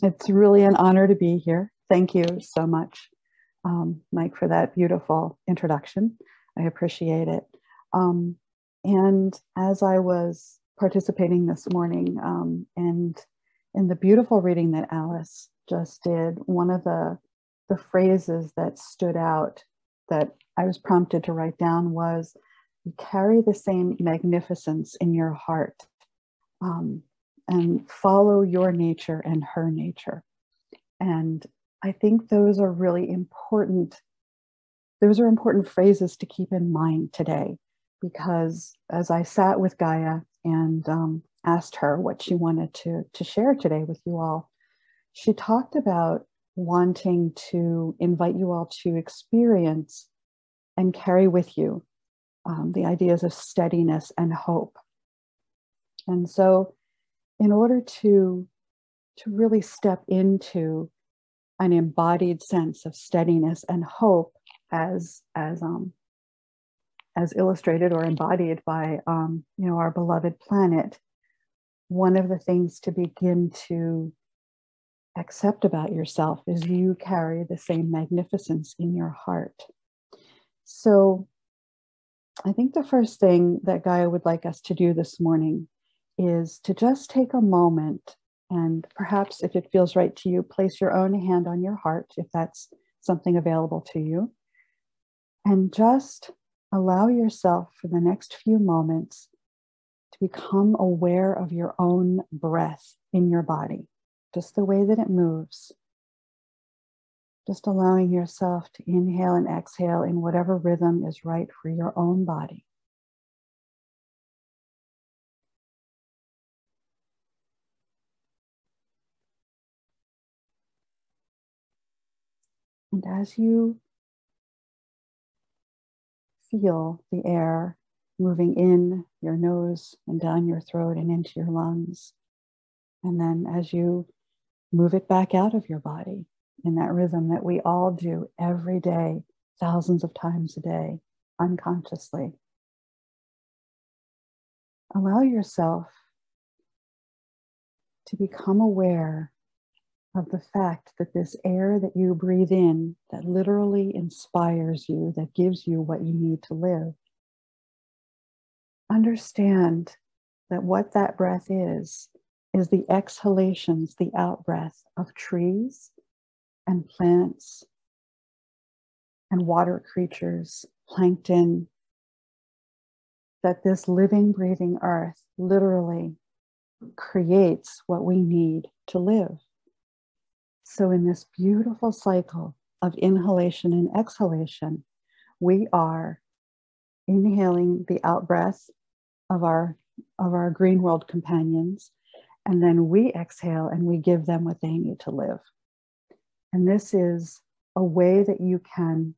It's really an honor to be here. Thank you so much, Mike, for that beautiful introduction. I appreciate it. Um, and as I was participating this morning, and in the beautiful reading that Alice just did, one of the phrases that stood out that I was prompted to write down was, "You carry the same magnificence in your heart." Um, and follow your nature and her nature. And I think those are really important. Those are important phrases to keep in mind today, because as I sat with Gaia and asked her what she wanted to share today with you all, she talked about wanting to invite you all to experience and carry with you the ideas of steadiness and hope. And so in order to really step into an embodied sense of steadiness and hope, as illustrated or embodied by our beloved planet, one of the things to begin to accept about yourself is you carry the same magnificence in your heart. So I think the first thing that Gaia would like us to do this morning is to just take a moment, and perhaps if it feels right to you, place your own hand on your heart if that's something available to you, and just allow yourself for the next few moments to become aware of your own breath in your body, just the way that it moves. Just allowing yourself to inhale and exhale in whatever rhythm is right for your own body. And as you feel the air moving in your nose and down your throat and into your lungs, and then as you move it back out of your body in that rhythm that we all do every day, thousands of times a day, unconsciously, allow yourself to become aware of the fact that this air that you breathe in, that literally inspires you, that gives you what you need to live, understand that what that breath is the exhalations, the out-breath of trees and plants and water creatures, plankton, that this living, breathing earth literally creates what we need to live. So in this beautiful cycle of inhalation and exhalation, we are inhaling the out-breath of our green world companions, and then we exhale and we give them what they need to live. And this is a way that you can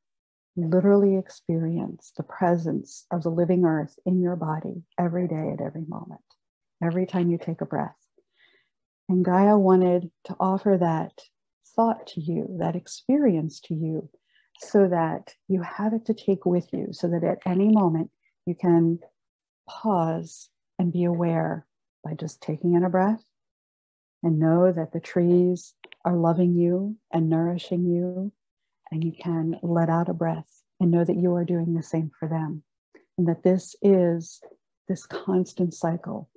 literally experience the presence of the living earth in your body every day at every moment, every time you take a breath. And Gaia wanted to offer that thought to you, that experience to you, so that you have it to take with you, so that at any moment you can pause and be aware by just taking in a breath, and know that the trees are loving you and nourishing you, and you can let out a breath and know that you are doing the same for them, and that this is this constant cycle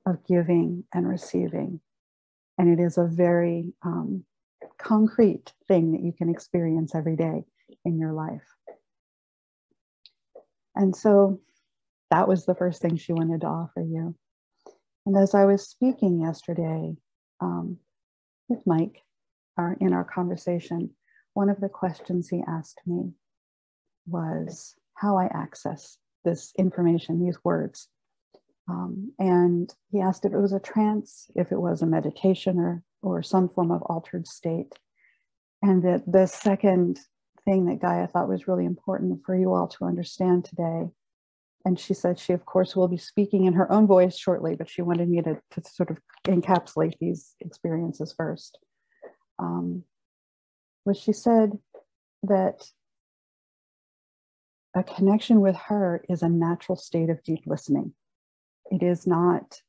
of giving and receiving. And it is a very concrete thing that you can experience every day in your life. And so that was the first thing she wanted to offer you. And as I was speaking yesterday with Mike in our conversation, one of the questions he asked me was how I access this information, these words. And he asked if it was a trance, if it was a meditation or some form of altered state. And that the second thing that Gaia thought was really important for you all to understand today, and she said she, of course, will be speaking in her own voice shortly, but she wanted me to sort of encapsulate these experiences first, was she said that a connection with her is a natural state of deep listening. It is not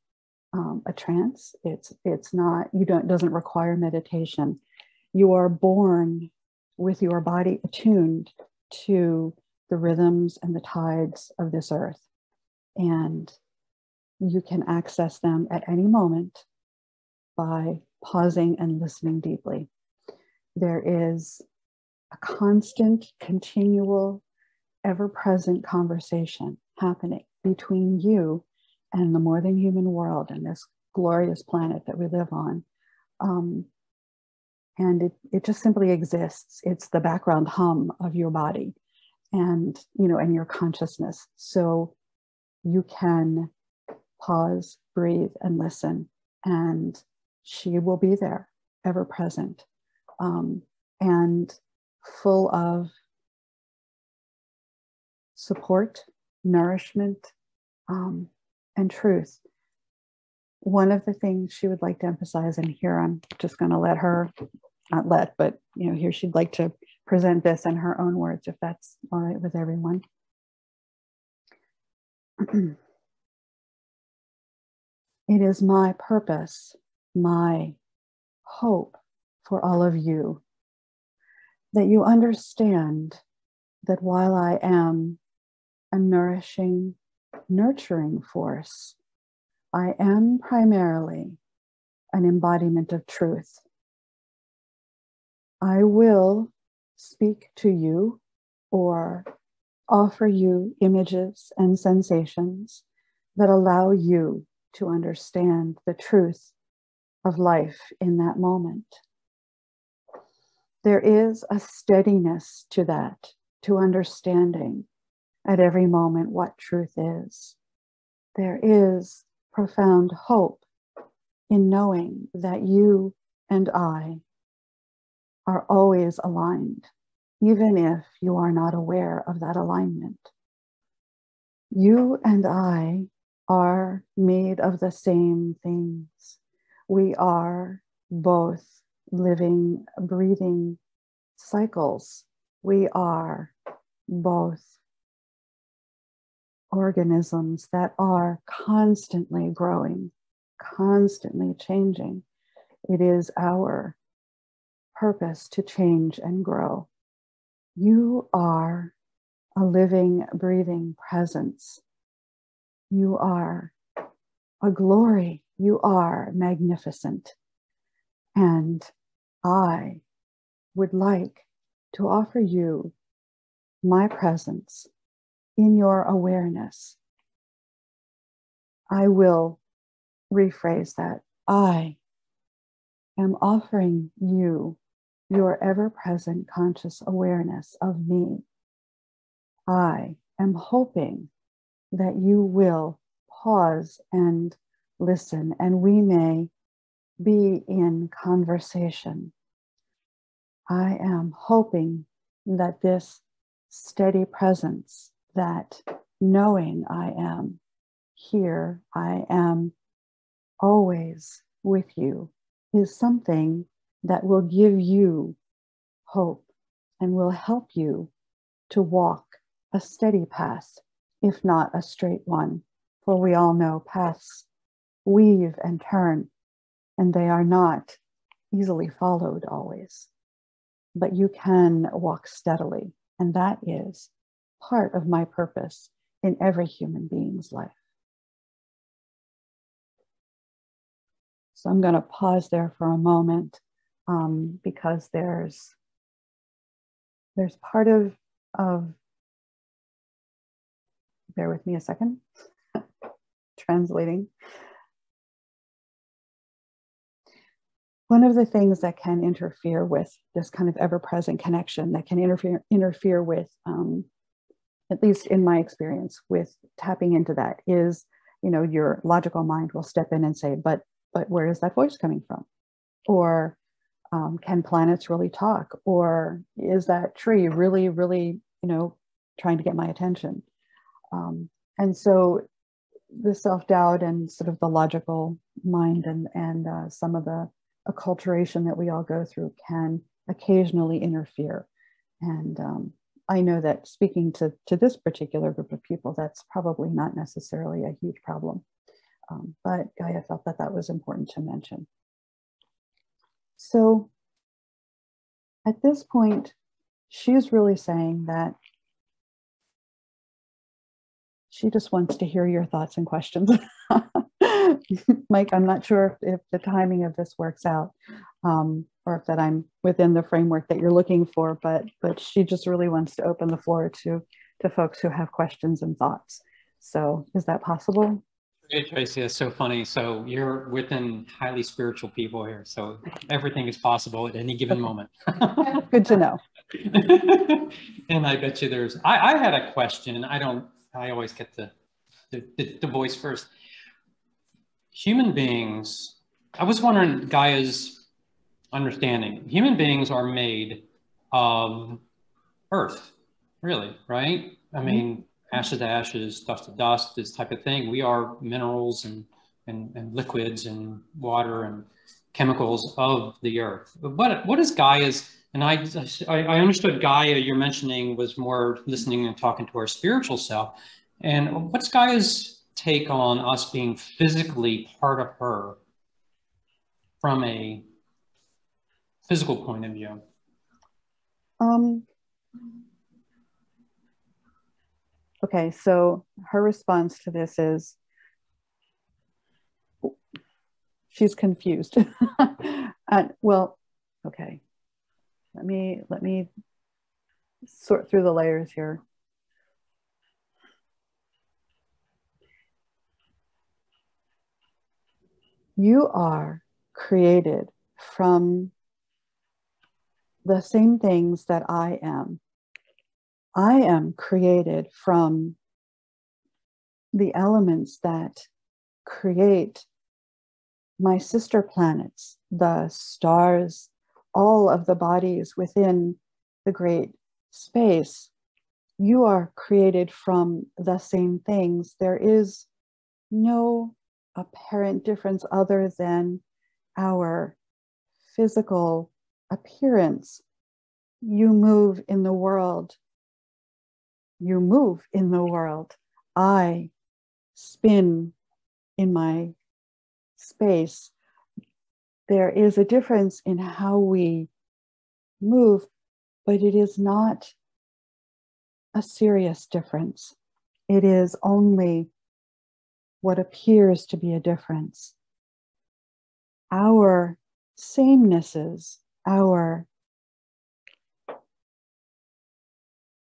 a trance. It's not, doesn't require meditation. You are born with your body attuned to the rhythms and the tides of this earth. And you can access them at any moment by pausing and listening deeply. There is a constant, continual, ever-present conversation happening between you and the more than human world and this glorious planet that we live on. And it just simply exists. It's the background hum of your body and, and your consciousness. So you can pause, breathe, and listen, and she will be there, ever present, and full of support, nourishment, and truth. One of the things she would like to emphasize, and here I'm just going to let her, not let, but here she'd like to present this in her own words, if that's all right with everyone. It is my purpose, my hope for all of you, that you understand that while I am a nourishing, nurturing force, I am primarily an embodiment of truth. I will speak to you or offer you images and sensations that allow you to understand the truth of life in that moment. There is a steadiness to that, to understanding at every moment what truth is. There is profound hope in knowing that you and I are always aligned, even if you are not aware of that alignment. You and I are made of the same things. We are both living, breathing cycles. We are both organisms that are constantly growing, constantly changing. It is our purpose to change and grow. You are a living, breathing presence. You are a glory. You are magnificent. And I would like to offer you my presence in your awareness. I will rephrase that. I am offering you your ever-present conscious awareness of me. I am hoping that you will pause and listen, and we may be in conversation. I am hoping that this steady presence, that knowing I am here, I am always with you, is something that will give you hope and will help you to walk a steady path, if not a straight one. For we all know paths weave and turn, and they are not easily followed always. But you can walk steadily, and that is part of my purpose in every human being's life. So I'm going to pause there for a moment because there's part of, bear with me a second, translating. One of the things that can interfere with this kind of ever-present connection, that can interfere with, at least in my experience, with tapping into that is, your logical mind will step in and say, but where is that voice coming from? Or can planets really talk? Or is that tree really, really, trying to get my attention? And so the self-doubt and sort of the logical mind and some of the acculturation that we all go through can occasionally interfere. And I know that speaking to this particular group of people, that's probably not necessarily a huge problem. But Gaia felt that that was important to mention. So at this point, she's really saying that she just wants to hear your thoughts and questions. Mike, I'm not sure if the timing of this works out, or if that I'm within the framework that you're looking for, but she just really wants to open the floor to folks who have questions and thoughts. So is that possible? Hey, Tracie, that's so funny. So you're within highly spiritual people here. So everything is possible at any given moment. Good to know. And I bet you there's, I had a question. I always get the voice first. Human beings, I was wondering Gaia's understanding. Human beings are made of earth, really, right? I mean, ashes to ashes, dust to dust, this type of thing. We are minerals and liquids and water and chemicals of the earth. But what is Gaia's, and I understood Gaia you're mentioning was more listening and talking to our spiritual self. And what's Gaia's take on us being physically part of her from a physical point of view? Okay, so her response to this is she's confused. Well, okay. Let me sort through the layers here. You are created from the same things that I am. I am created from the elements that create my sister planets, the stars, all of the bodies within the great space. You are created from the same things. There is no apparent difference other than our physical appearance. You move in the world. You move in the world. I spin in my space. There is a difference in how we move, but it is not a serious difference. It is only what appears to be a difference. Our samenesses,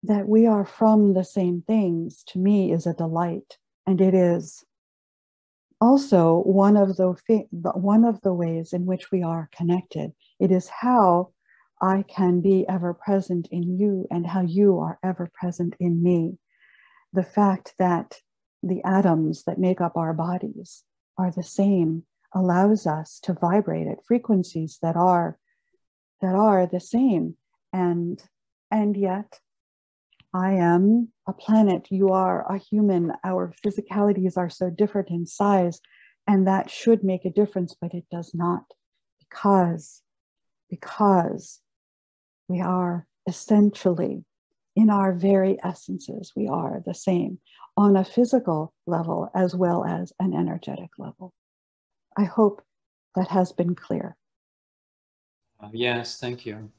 that we are from the same things, to me is a delight. And it is also one of the ways in which we are connected. It is how I can be ever present in you and how you are ever present in me. The fact that the atoms that make up our bodies are the same allows us to vibrate at frequencies that are the same. And yet I am a planet, you are a human, our physicalities are so different in size, and that should make a difference, but it does not, because we are essentially, in our very essences, we are the same on a physical level as well as an energetic level. I hope that has been clear. Yes, thank you.